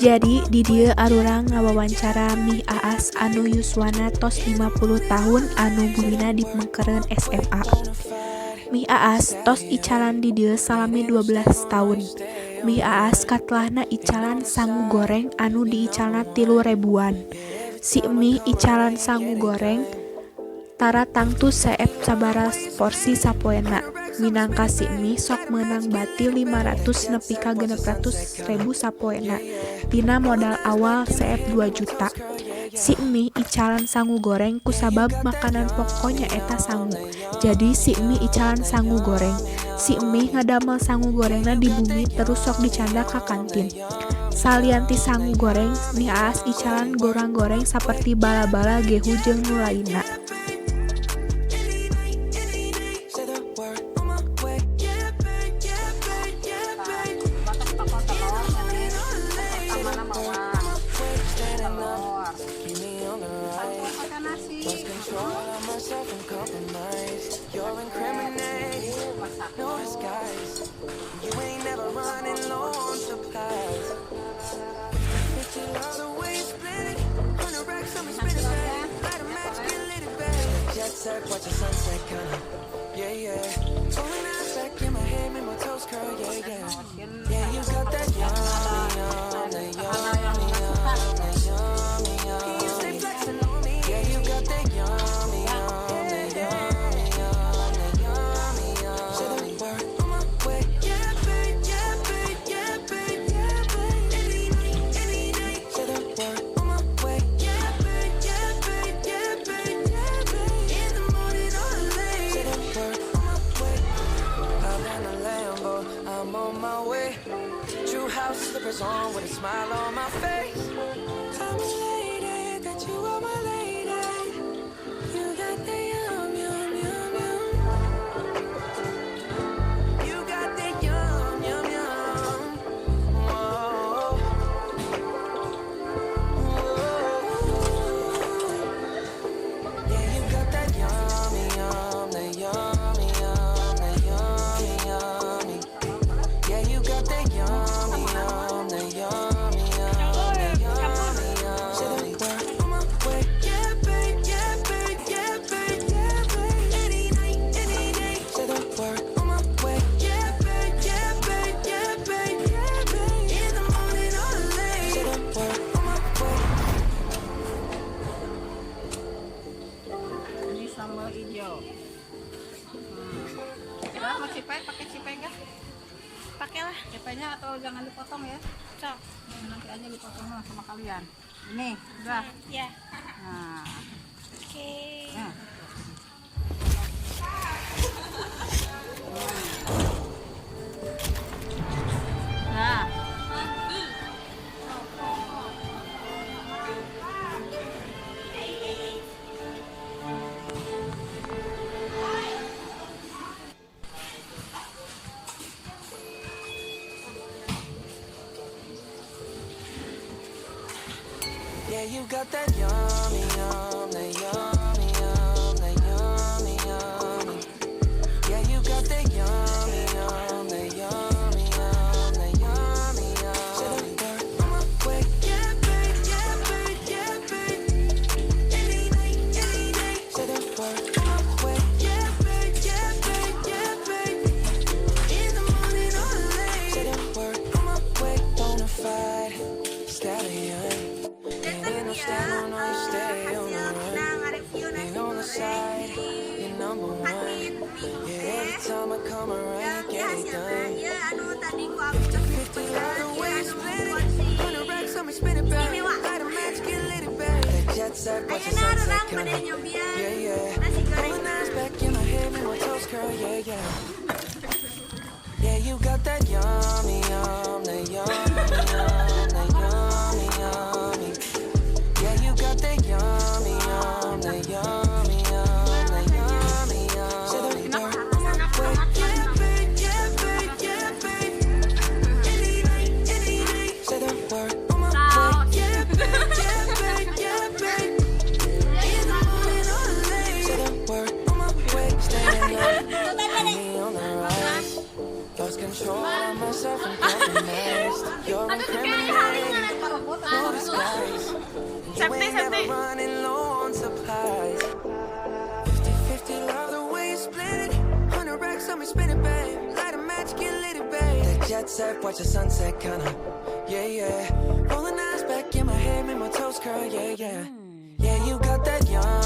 Jadi di dieu arurang ngawawancara Mih Aas anu yuswana tos 50 tahun anu bumina di Mengkeren SMA. Mih Aas tos icalan di dieu salami 12 tahun. Mih Aas katlahna icalan sangu goreng anu diicalna 3.000-an. Si Mih icalan sangu goreng tara tangtu seep sabaras porsi sapoena. Minangka si Mih sok meunang bati 500 nepi ka 600 ribu sapoena. Tina modal awal seep 2 juta. Si Mih icalan sangu goreng kusabab makanan pokoknya eta sangu. Jadi si Mih icalan sangu goreng. Si Mih ngadamel sangu gorengna di bumi terus sok dicanda ka kantin. Salianti sangu goreng, Mih Aas icalan goreng-goreng saperti bala-bala gehu jeung nu lainna. Watch the sunset kinda, yeah, yeah. Pulling eyes back in my head, make my toes curl, yeah, yeah. Yeah, you got that yummy, that yummy, that yummy, yummy. You stay flexing on me. Yeah, you got that yummy, that yummy, that yummy, yummy. Say the word on my way, yeah, babe, yeah, babe, yeah, babe, yeah, babe. Any night. Say the word on my way, yeah, babe, yeah, babe, yeah, babe, yeah, babe. In the morning or late. Say the word on my way. I'm in a Lambo, I'm on my way. True house slippers on with a smile on my face. I'm a lady, that you are my lady. You got the yum, yum, yum, yum. You got the yum, yum, yum. Whoa. Yeah, you got that yummy, yum, that yummy, yum, that yummy, yummy. Yeah, you got that yummy, yum, that yummy, yum, that yummy, yum. Say the word on my way, yeah, babe, yeah, babe, yeah, babe, yeah, babe. Any night, any day. Say the word on my way, yeah, babe, yeah, babe, yeah, babe, yeah, babe. In the morning or late. Say the word on my way. Ini sambal hijau. Udah mau cipai, pakai cipai enggak? Pakailah. Cipainya atau jangan dipotong ya? Sok. Nanti aja dipotong sama kalian. Ini, udah. Ya. Nah, Oke. nah. Nah. Yeah, you got that yummy, yum, that yummy, yum, that yummy, yummy. Yeah, you got that yummy, yum, that yummy, yum, that yummy, yum. Say the word on my way, yeah, babe, yeah, babe, yeah, babe. Any night, any day. Say the word on my way, yeah, babe, yeah, babe, yeah, babe. In the morning or late. Say the word on my way, bonafide stallion. Ain't no stand on you stay on the run. Ain't on the side, you're number one. Yeah, every time I come around, you get it done. 50 other ways, split it. 100 racks on me, spin it back. Light a match, get lit it back. That jet set, watch the sunset coming. Yeah, yeah. Pulling eyes back in my head, make my toes curl, yeah, yeah. Yeah, you got that yummy, yum, that yummy, yum, that yummy, yummy. Yeah, you got that yummy, yum, that yummy, yum, that yummy, yum. Say the word on my way, yeah, babe, yeah, babe, yeah, babe. Any night, any day. Say the word on my way, yeah, babe, yeah, babe, yeah, babe. In the morning or late. Say the word on my way, staying up, me on the rise. Lost control of myself and compromised. You're incriminating. jet set, watch the sunset, kinda. Yeah, yeah. Rolling eyes back in my head, make my toes curl, yeah, yeah. Yeah, you got that young